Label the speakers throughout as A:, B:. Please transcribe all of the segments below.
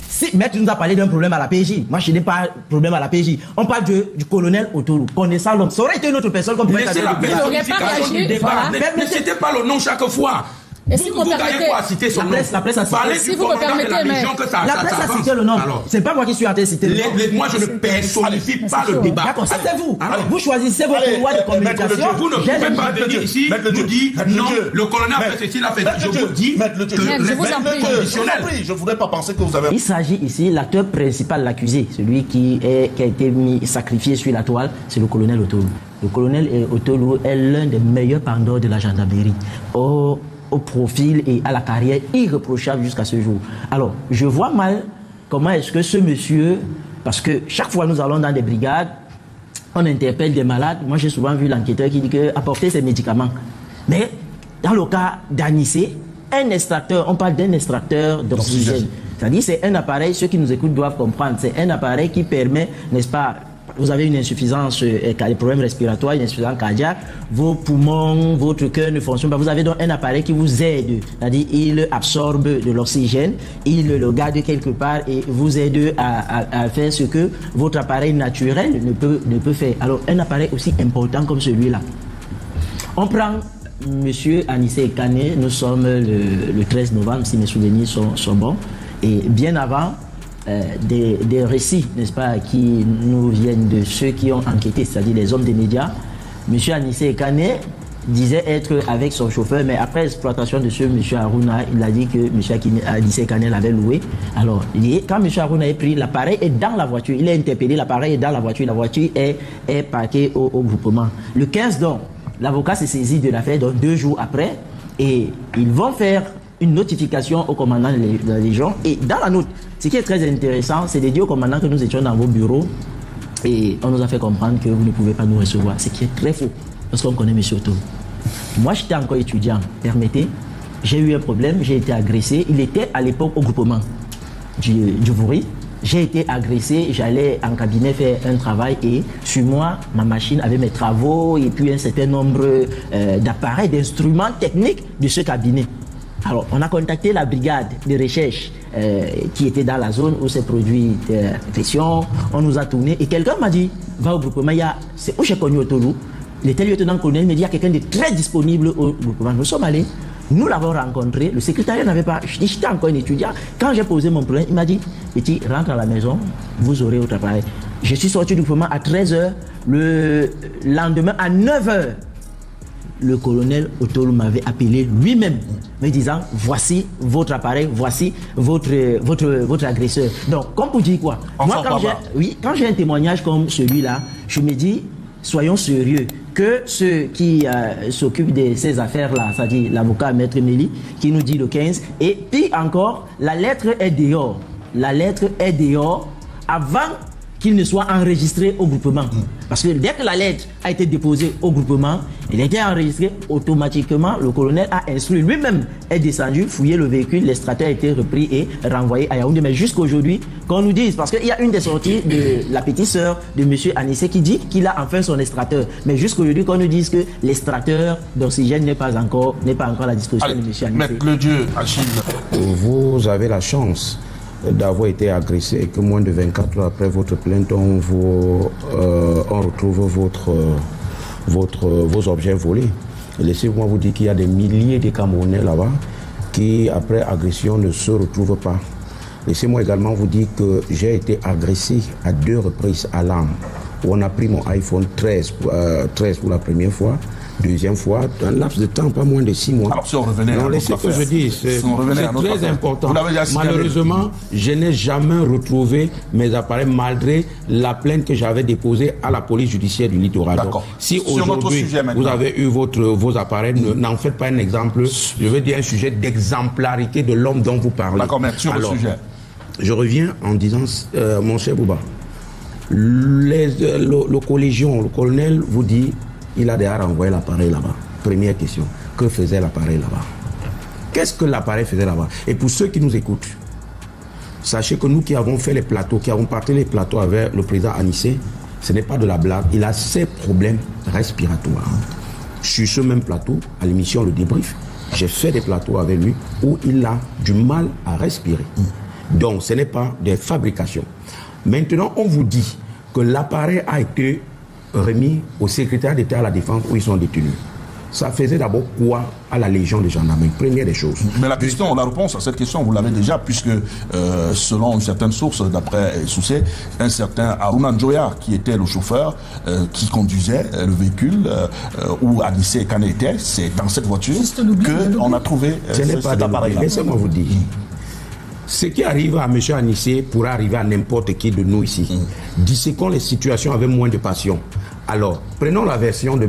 A: Si Maître nous a parlé d'un problème à la PJ, moi je n'ai pas de problème à la PJ. On parle du colonel Otolo, connaissant l'homme. Ça aurait été une autre personne comme
B: laissez la personnification du débat. Ne citez pas le nom chaque fois.
C: Et si vous
B: gagnez quoi à citer son nom?
A: La presse a cité.
B: Parlez du commandant de la Légion que ça.
A: La presse a cité le nom. C'est pas moi qui suis en train de citer le nom.
B: Moi je ne personnifie pas le débat.
A: D'accord, c'est vous. Vous choisissez votre loi de communication.
B: Vous ne pouvez pas venir ici nous dire non, le colonel a fait ceci, il a fait. Je vous dis
D: je ne voudrais pas penser que vous avez.
A: Il s'agit ici, l'acteur principal, l'accusé, celui qui a été sacrifié sur la toile, c'est le colonel Otolo. Le colonel Otolo est l'un des meilleurs pendants de la gendarmerie. Au profil et à la carrière irréprochable jusqu'à ce jour. Alors, je vois mal comment est-ce que ce monsieur, parce que chaque fois nous allons dans des brigades, on interpelle des malades. Moi, j'ai souvent vu l'enquêteur qui dit que apporter ses médicaments. Mais dans le cas d'Anissé, un extracteur, on parle d'un extracteur d'oxygène. C'est-à-dire, c'est un appareil, ceux qui nous écoutent doivent comprendre, c'est un appareil qui permet, n'est-ce pas, vous avez une insuffisance, des problèmes respiratoires, une insuffisance cardiaque, vos poumons, votre cœur ne fonctionne pas. Vous avez donc un appareil qui vous aide, c'est-à-dire il absorbe de l'oxygène, il le garde quelque part et vous aide à faire ce que votre appareil naturel ne peut faire. Alors un appareil aussi important comme celui-là. On prend Monsieur Anissé Kané, nous sommes le 13 novembre, si mes souvenirs sont bons, et bien avant, des récits, n'est-ce pas, qui nous viennent de ceux qui ont enquêté, c'est-à-dire les hommes des médias. Monsieur Anissé Kané disait être avec son chauffeur, mais après exploitation de ce monsieur Aruna, il a dit que monsieur Anissé Kané l'avait loué. Alors, quand monsieur Aruna est pris, l'appareil est dans la voiture, il est interpellé, l'appareil est dans la voiture est parquée au groupement. Le 15, donc, l'avocat s'est saisi de l'affaire, donc 2 jours après, et ils vont faire une notification au commandant de la Légion. Et dans la note, ce qui est très intéressant, c'est de dire au commandant que nous étions dans vos bureaux et on nous a fait comprendre que vous ne pouvez pas nous recevoir. Ce qui est très faux, parce qu'on connaît M. Otolo. Moi, j'étais encore étudiant, permettez. J'ai eu un problème, j'ai été agressé. Il était à l'époque au groupement du Vouri. J'ai été agressé, j'allais en cabinet faire un travail et sur moi, ma machine avait mes travaux et puis un certain nombre d'appareils, d'instruments techniques de ce cabinet. Alors, on a contacté la brigade de recherche qui était dans la zone où s'est produit l'infection. On nous a tourné et quelqu'un m'a dit, va au groupement, c'est où j'ai connu Otolo. Il était lieutenant-colonel, il me dit, il y a quelqu'un de très disponible au groupement. Nous sommes allés, nous l'avons rencontré, le secrétariat n'avait pas, j'étais encore un étudiant. Quand j'ai posé mon problème, il m'a dit, petit, rentre à la maison, vous aurez votre appareil. Je suis sorti du groupement à 13h, le lendemain à 9h. Le colonel Otolo m'avait appelé lui-même, me disant, voici votre appareil, voici votre agresseur. Donc, comme pour dire quoi, moi, quand j'ai un témoignage comme celui-là, je me dis, soyons sérieux, que ceux qui s'occupent de ces affaires-là, c'est-à-dire l'avocat Maître Méli, qui nous dit le 15, et puis encore, la lettre est dehors. La lettre est dehors avant qu'il ne soit enregistré au groupement. Parce que dès que la lettre a été déposée au groupement, il a été enregistré automatiquement, le colonel a instruit, lui-même est descendu, fouillé le véhicule, l'extracteur a été repris et renvoyé à Yaoundé. Mais jusqu'aujourd'hui, qu'on nous dise, parce qu'il y a une des sorties de la petite sœur de M. Anissé qui dit qu'il a enfin son extracteur. Mais jusqu'aujourd'hui, qu'on nous dise que l'extracteur d'oxygène n'est pas encore à la disposition de M. Anissé.
D: Maître le Dieu, Achille.
E: Vous avez la chance d'avoir été agressé et que moins de 24 heures après votre plainte, on retrouve vos objets volés. Laissez-moi vous dire qu'il y a des milliers de Camerounais là-bas qui, après agression, ne se retrouvent pas. Laissez-moi également vous dire que j'ai été agressé à 2 reprises à l'arme, où on a pris mon iPhone 13 pour la première fois. Deuxième fois, dans un laps de temps, pas moins de 6 mois.
D: Alors, si on revenait à
E: laissez que je dis, c'est très important. Malheureusement, je n'ai jamais retrouvé mes appareils malgré la plainte que j'avais déposée à la police judiciaire du littoral. Donc, si aujourd'hui vous avez eu vos appareils, n'en faites pas un exemple. Je veux dire un sujet d'exemplarité de l'homme dont vous parlez.
D: D'accord, mais sur le sujet.
E: Je reviens en disant, mon cher Bouba, le colonel vous dit, il a déjà renvoyé l'appareil là-bas. Première question, que faisait l'appareil là-bas? Qu'est-ce que l'appareil faisait là-bas? Et pour ceux qui nous écoutent, sachez que nous qui avons fait les plateaux, qui avons partagé les plateaux avec le président Anissé, ce n'est pas de la blague, il a ses problèmes respiratoires. Sur ce même plateau, à l'émission Le Débrief, j'ai fait des plateaux avec lui où il a du mal à respirer. Donc, ce n'est pas des fabrications. Maintenant, on vous dit que l'appareil a été remis au secrétaire d'État à la Défense où ils sont détenus. Ça faisait d'abord quoi à la Légion des gendarmerie? Première des choses.
D: Mais la réponse à cette question, vous l'avez déjà, puisque selon une certaine source, d'après Soucé, un certain Haruna Njoya, qui était le chauffeur, qui conduisait le véhicule où Anissé Kane était, c'est dans cette voiture qu'on a trouvé cet appareil-là.
E: Laissez-moi vous dire. Ce qui arrive à M. Anissé pourrait arriver à n'importe qui de nous ici. Disséquons les situations avec moins de passion. Alors, prenons la version de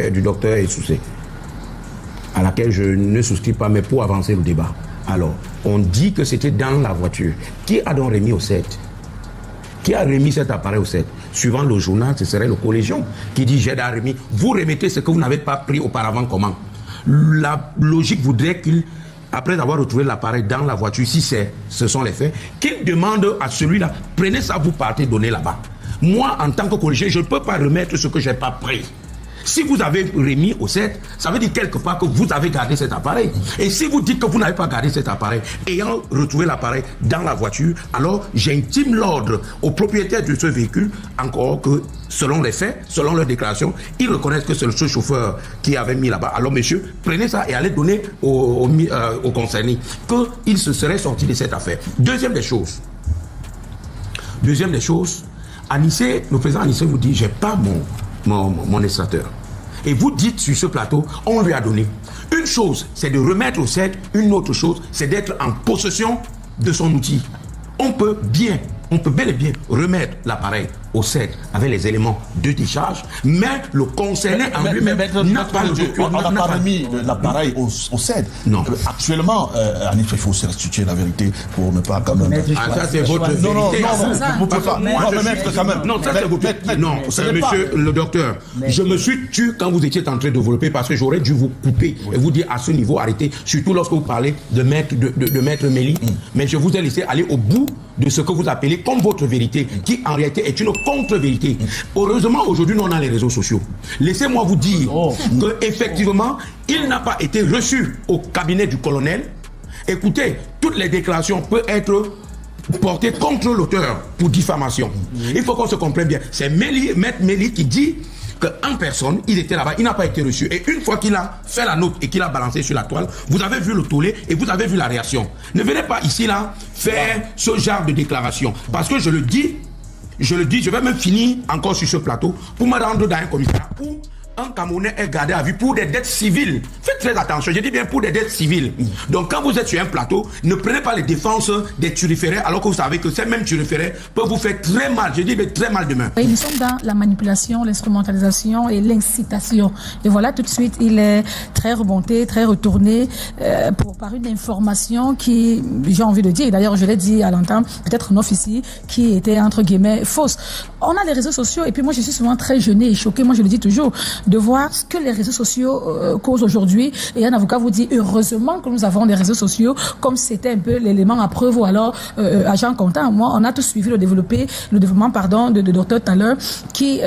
E: du docteur Essoussé, à laquelle je ne souscris pas, mais pour avancer le débat. Alors, on dit que c'était dans la voiture. Qui a donc remis au 7? Qui a remis cet appareil au 7? Suivant le journal, ce serait le collégion qui dit j'ai remis. Vous remettez ce que vous n'avez pas pris auparavant, comment? La logique voudrait qu'il, après avoir retrouvé l'appareil dans la voiture, si ce sont les faits, qu'il demande à celui-là, prenez ça, vous partez, donnez là-bas. Moi, en tant que collégien, je ne peux pas remettre ce que je n'ai pas pris. Si vous avez remis au 7, ça veut dire quelque part que vous avez gardé cet appareil. Et si vous dites que vous n'avez pas gardé cet appareil, ayant retrouvé l'appareil dans la voiture, alors j'intime l'ordre au propriétaire de ce véhicule, encore que selon les faits, selon leur déclaration, ils reconnaissent que c'est ce chauffeur qui avait mis là-bas. Alors monsieur, prenez ça et allez donner au concerné qu'il se serait sorti de cette affaire. Deuxième des choses, Anissé, le président Anissé vous dit, j'ai pas mon extracteur. Et vous dites sur ce plateau, on lui a donné. Une chose, c'est de remettre au 7. Une autre chose, c'est d'être en possession de son outil. On peut bel et bien remettre l'appareil au 7 avec les éléments de décharge, mais le concerné en lui-même n'a pas le document.
D: On n'a pas remis l'appareil au 7.
E: Non.
D: Actuellement, Anif, il faut se restituer la vérité pour ne pas quand même...
E: ça c'est votre vérité.
D: Non, vous ne pouvez pas.
E: Non, ça c'est votre vérité. Non, monsieur le docteur, je me suis tué quand vous étiez en train de développer parce que j'aurais dû vous couper et vous dire à ce niveau, arrêtez, surtout lorsque vous parlez de maître Méli. Mais je vous ai laissé aller au bout de ce que vous appelez comme votre vérité, qui en réalité est une contre-vérité. Heureusement, aujourd'hui, nous on a les réseaux sociaux. Laissez-moi vous dire qu'effectivement, il n'a pas été reçu au cabinet du colonel. Écoutez, toutes les déclarations peuvent être portées contre l'auteur pour diffamation. Il faut qu'on se comprenne bien. C'est Maître Méli qui dit qu'en personne, il était là-bas, il n'a pas été reçu. Et une fois qu'il a fait la note et qu'il a balancé sur la toile, vous avez vu le tollé et vous avez vu la réaction. Ne venez pas ici, là, faire ce genre de déclaration. Parce que je le dis, je vais même finir encore sur ce plateau pour me rendre dans un commissariat où un Camerounais est gardé à vue pour des dettes civiles. Faites très attention, je dis bien pour des dettes civiles. Donc quand vous êtes sur un plateau, ne prenez pas les défenses des turiféraires alors que vous savez que ces mêmes turiféraires peuvent vous faire très mal, je dis mais très mal demain.
C: Nous sommes dans la manipulation, l'instrumentalisation et l'incitation. Et voilà, tout de suite, il est très remonté, très retourné par une information qui, j'ai envie de dire, et d'ailleurs je l'ai dit à l'entendre, peut-être non ici, qui était entre guillemets fausse. On a les réseaux sociaux et puis moi je suis souvent très gênée et choquée, moi je le dis toujours, de voir ce que les réseaux sociaux causent aujourd'hui. Et un avocat vous dit, heureusement que nous avons des réseaux sociaux, comme c'était un peu l'élément à preuve, ou alors agent comptant. Moi, on a tous suivi le développement de docteur tout à l'heure, qui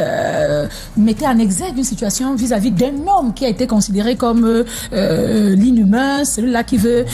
C: mettait en exergue une situation vis-à-vis d'un homme qui a été considéré comme l'inhumain, celui-là qui veut,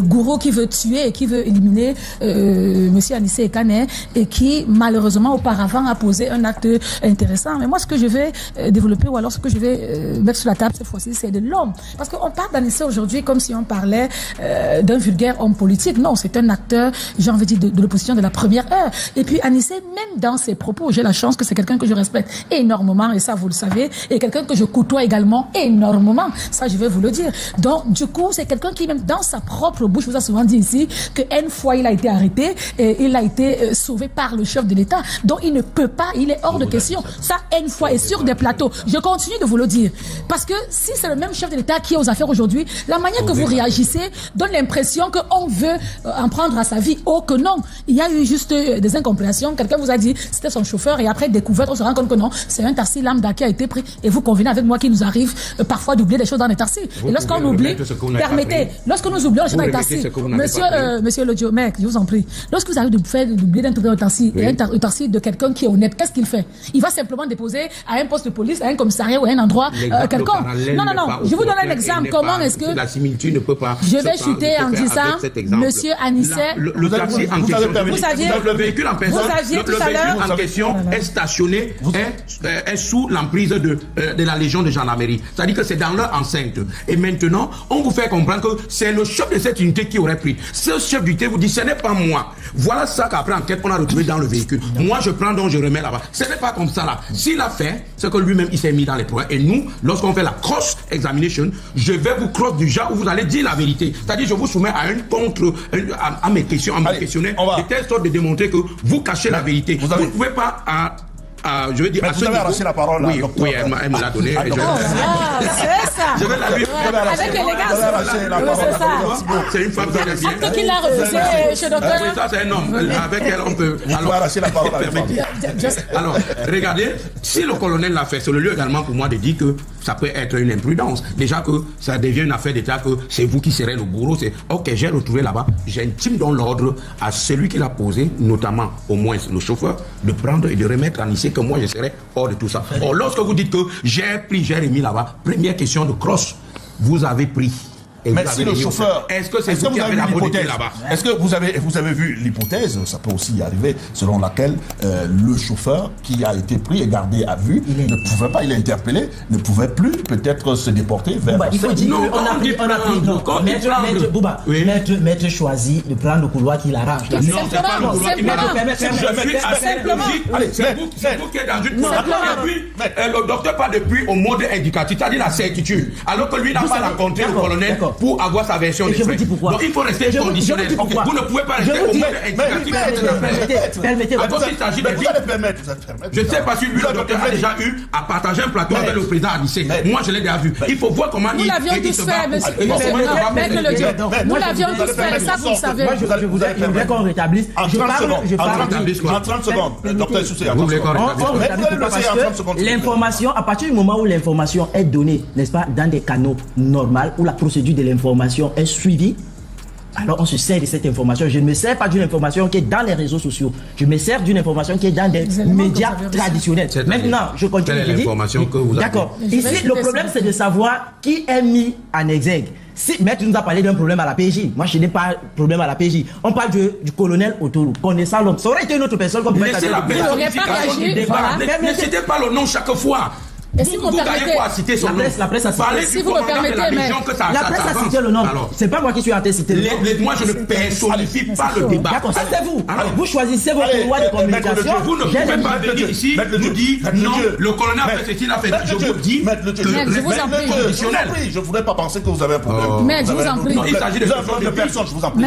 C: gourou qui veut tuer et qui veut éliminer monsieur Anissé Kane, et qui, malheureusement, auparavant a posé un acte intéressant. Mais moi, ce que je vais développer, ou alors ce que je vais mettre sur la table cette fois-ci, c'est de l'homme. Parce qu'on parle d'Anissé aujourd'hui comme si on parlait d'un vulgaire homme politique. Non, c'est un acteur, j'ai envie de dire, de l'opposition de la première heure. Et puis Anissé, même dans ses propos, j'ai la chance que c'est quelqu'un que je respecte énormément, et ça vous le savez, et quelqu'un que je côtoie également énormément. Ça, je vais vous le dire. Donc, du coup, c'est quelqu'un qui, même dans sa propre bouche, vous a souvent dit ici qu'une fois il a été arrêté, et il a été sauvé par le chef de l'État. Donc, il ne peut pas, il est hors de question. Ça, une fois, et sur des plateaux. Je continue de vous le dire. Parce que si c'est le même chef de l'État qui est aux affaires aujourd'hui, la manière que vous réagissez donne l'impression qu'on veut en prendre à sa vie. Oh que non. Il y a eu juste des incompréhensions. Quelqu'un vous a dit c'était son chauffeur, et après découverte, on se rend compte que non, c'est un taxi lambda qui a été pris. Et vous convenez avec moi qu'il nous arrive parfois d'oublier des choses dans les taxis. Et lorsqu'on oublie, permettez, lorsque nous oublions les choses dans les taxis, monsieur le mec, je vous en prie, lorsque vous avez d'oublier d'un truc dans le taxi, et un taxi de quelqu'un qui est honnête, qu'est-ce qu'il fait? Il va simplement déposer à un poste de police, à un commissariat ou un endroit quelconque. Non, je vous donne un exemple. Comment est-ce que
E: la similitude ne peut pas.
C: Je vais chuter en disant, Monsieur Anissé,
E: le taxi en question,
C: le
E: véhicule en personne, le véhicule en question est stationné, est sous l'emprise de la Légion de gendarmerie. C'est-à-dire que c'est dans leur enceinte. Et maintenant, on vous fait comprendre que c'est le chef de cette unité qui aurait pris. Ce chef d'unité vous dit, ce n'est pas moi. Voilà ça qu'après enquête, on a retrouvé dans le véhicule. Moi, je prends donc je remets là-bas. Ce n'est pas comme ça là. S'il a fait, c'est que lui-même, il s'est mis dans les problèmes. Et nous, lorsqu'on fait la cross-examination, je vais vous cross du genre où vous allez dire la vérité. C'est-à-dire, je vous soumets à mes questions, à me questionner, de telle sorte de démontrer que vous cachez la vérité. Vous ne pouvez pas... je veux dire,
D: vous avez arraché la parole.
E: Oui, elle me l'a donné.
C: C'est ça.
E: Je vais la lui.
C: Avec élégance.
E: C'est ça. C'est une femme qui est bien.
C: Acte qu'il a refusé chez docteur.
E: Oui, ça c'est un homme. Avec elle, on peut.
D: Alors, arracher la parole.
E: Alors, regardez, si le colonel l'a fait, c'est le lieu également pour moi de dire que ça peut être une imprudence. Déjà que ça devient une affaire d'État, que c'est vous qui serez le bourreau. C'est ok, j'ai retrouvé là-bas. J'intime donc l'ordre à celui qui l'a posé, notamment au moins le chauffeur, de prendre et de remettre en ici que moi je serai hors de tout ça. Or, lorsque vous dites que j'ai pris, j'ai remis là-bas, première question de cross, vous avez pris.
D: Mais si le chauffeur,
E: est-ce que c'est vous qui avez la l'hypothèse là-bas?
D: Est-ce que vous avez vu l'hypothèse? Ça peut aussi y arriver, selon laquelle le chauffeur qui a été pris et gardé à vue ne pouvait pas, il est interpellé, ne pouvait plus peut-être se déporter vers.
A: Il faut dire qu'on a pris Maître choisi de prendre le couloir qui l'arrange.
E: Non, c'est pas le couloir qui m'arrange. Je suis assez logique. C'est vous qui êtes dans une le docteur parle depuis au mode indicatif, c'est-à-dire la certitude. Alors que lui n'a pas rencontré le colonel pour avoir sa version des faits. Donc il faut rester conditionnel. Vous ne pouvez pas rester au mode indicatif.
A: Permettez-moi.
E: Il s'agit de je ne sais pas si lui, le docteur, a déjà eu à partager un plateau avec le président Anissé. Moi, je l'ai déjà vu. Il faut voir comment
C: nous l'avions tous fait, monsieur. Nous l'avions tous fait, ça vous le savez.
A: Je voudrais qu'on rétablisse.
D: En 30 secondes. Docteur Soussé, en 30 secondes.
A: L'information, à partir du moment où l'information est donnée, n'est-ce pas, dans des canaux normaux, où la procédure de l'information est suivie, alors on se sert de cette information. Je ne me sers pas d'une information qui est dans les réseaux sociaux. Je me sers d'une information qui est dans des médias traditionnels. Maintenant, je continue de dire.
E: L'information que vous avez.
A: D'accord. Ici, le problème, c'est de savoir qui est mis en exergue. Si Maître nous a parlé d'un problème à la PJ, moi je n'ai pas de problème à la PJ. On parle du colonel Otolo, connaissant l'homme. Ça aurait été une autre personne comme
E: laissez la personne. Ne citez pas le nom chaque fois.
C: Et si vous permettez,
A: la presse a cité.
C: Si vous me permettez, mais
A: la presse a cité le nom. C'est pas moi qui suis en train de citer le nom.
E: Moi, je ne personnifie pas le débat.
A: D'accord, ça c'est vous. Vous choisissez vos couloirs de communication.
E: Vous ne pouvez pas venir ici nous dire non, le colonel a fait ceci, il a fait. Je vous dis que
C: je vous en prie.
D: Je ne voudrais pas penser que vous avez un problème.
C: Mais je vous en prie.
E: Il s'agit
D: de personnes, je vous en prie.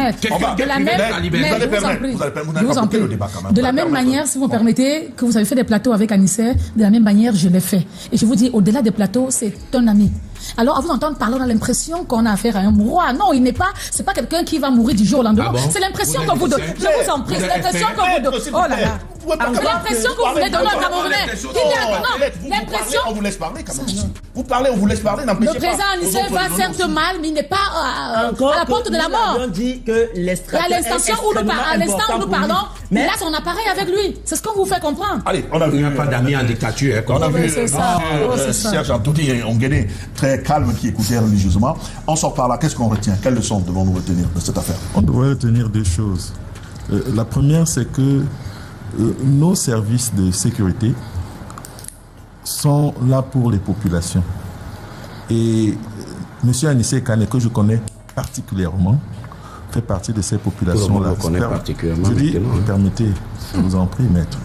C: De la même manière, si vous permettez, que vous avez fait des plateaux avec Anissé, de la même manière, je l'ai fait. Et je vous dis, au-delà des plateaux, c'est un ami. Alors, à vous entendre parler, on a l'impression qu'on a affaire à un roi. Non, il n'est pas, c'est pas quelqu'un qui va mourir du jour au lendemain. C'est l'impression que vous donnez. Je vous en prie, c'est l'impression que vous donnez. Oh là là. C'est l'impression que vous voulez donner au Camerounais. L'impression.
D: On vous laisse parler, quand même. Vous parlez, on vous laisse parler.
C: Le président Anissé va certes mal, mais il n'est pas à la porte de la mort.
A: On dit que
C: à l'instant où nous parlons, il a son appareil avec lui. C'est ce qu'on vous fait comprendre.
D: Allez, on a vu.
E: Il n'y a pas d'amis en dictature.
D: On a vu Serge Anthony Onguéné, très calme, qui écoutait religieusement. On sort par là. Qu'est-ce qu'on retient? Quelles leçons devons-nous retenir de cette affaire?
F: On devrait retenir deux choses. La première, c'est que nos services de sécurité sont là pour les populations. Et M. Anissé Kane, que je connais particulièrement, fait partie de ces populations-là.
E: Particulièrement.
F: Je dis, permettez, je vous en prie, maître.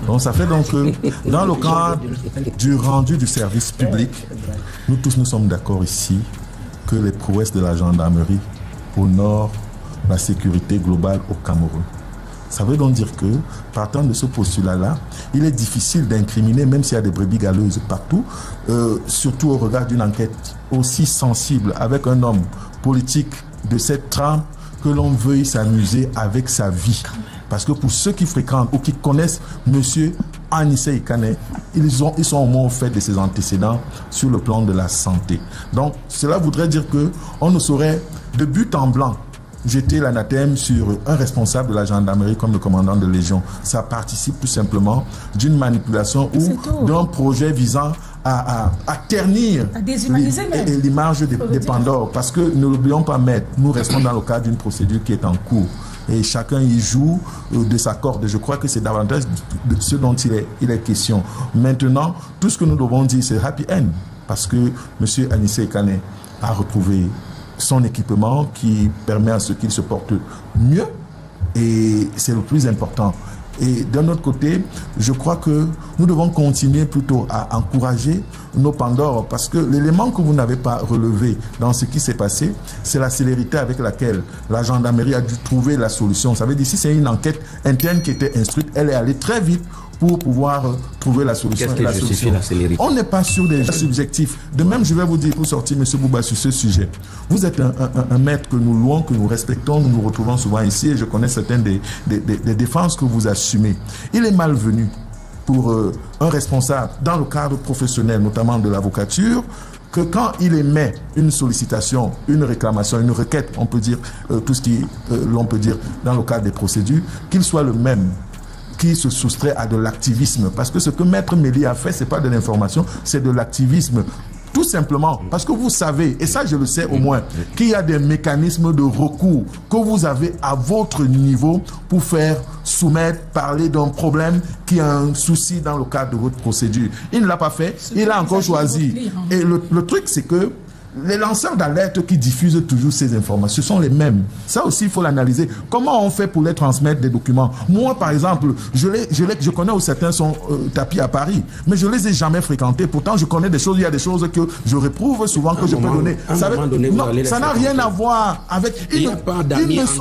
F: Donc ça fait donc que dans le cadre du rendu du service public, nous tous nous sommes d'accord ici que les prouesses de la gendarmerie honorent la sécurité globale au Cameroun. Ça veut donc dire que, partant de ce postulat-là, il est difficile d'incriminer, même s'il y a des brebis galeuses partout, surtout au regard d'une enquête aussi sensible avec un homme politique de cette trempe, que l'on veuille s'amuser avec sa vie. Parce que pour ceux qui fréquentent ou qui connaissent M. Anissé Kane, ils sont au moins au fait de ses antécédents sur le plan de la santé. Donc, cela voudrait dire qu'on ne saurait, de but en blanc, jeter l'anathème sur un responsable de la gendarmerie comme le commandant de Légion. Ça participe tout simplement d'une manipulation ou d'un projet visant à ternir l'image des Pandores. Parce que ne l'oublions pas, maître, nous restons dans le cadre d'une procédure qui est en cours. Et chacun y joue de sa corde. Je crois que c'est davantage de ce dont il est question. Maintenant, tout ce que nous devons dire, c'est happy end. Parce que M. Anissé Kane a retrouvé son équipement qui permet à ce qu'il se porte mieux. Et c'est le plus important. Et d'un autre côté, je crois que nous devons continuer plutôt à encourager nos Pandores, parce que l'élément que vous n'avez pas relevé dans ce qui s'est passé, c'est la célérité avec laquelle la gendarmerie a dû trouver la solution. Ça veut dire, si c'est une enquête interne qui était instruite, elle est allée très vite pour pouvoir trouver la solution.
E: Qu'est-ce qui justifie la célérité?
F: On n'est pas sur des subjectifs. De même, je vais vous dire, pour sortir, M. Bouba, sur ce sujet. Vous êtes un maître que nous louons, que nous respectons, nous nous retrouvons souvent ici, et je connais certaines des défenses que vous assumez. Il est malvenu pour un responsable, dans le cadre professionnel, notamment de l'avocature, que quand il émet une sollicitation, une réclamation, une requête, on peut dire tout ce l'on peut dire dans le cadre des procédures, qu'il soit le même qui se soustrait à de l'activisme. Parce que ce que Maître Méli a fait, c'est pas de l'information, c'est de l'activisme. Tout simplement, parce que vous savez, et ça je le sais au moins, qu'il y a des mécanismes de recours que vous avez à votre niveau pour faire soumettre, parler d'un problème qui a un souci dans le cadre de votre procédure. Il ne l'a pas fait, il a encore choisi. Et le truc, c'est que les lanceurs d'alerte qui diffusent toujours ces informations, ce sont les mêmes. Ça aussi, il faut l'analyser. Comment on fait pour les transmettre des documents? Moi, par exemple, je connais où certains sont tapis à Paris, mais je les ai jamais fréquentés. Pourtant, je connais des choses. Il y a des choses que je réprouve souvent, que je peux donner. Ça n'a rien à voir avec... Ils ne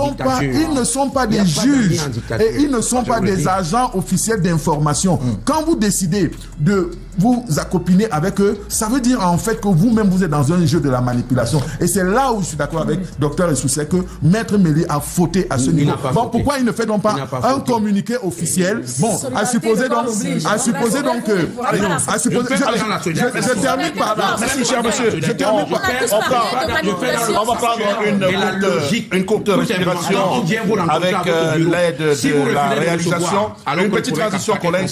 F: sont pas des juges et ils ne sont pas des agents officiels d'information. Quand vous décidez de vous accopiner avec eux, ça veut dire en fait que vous-même vous êtes dans un jeu de la manipulation. Et c'est là où je suis d'accord avec Dr Essoussé que Maître Méli a fauté à ce niveau. Bon, pourquoi il ne fait donc pas un communiqué officiel? Bon, à supposer donc que... Je termine par là.
D: Merci, cher monsieur. Je termine par on va prendre une courte respiration avec l'aide de la réalisation. Une petite transition, collègue.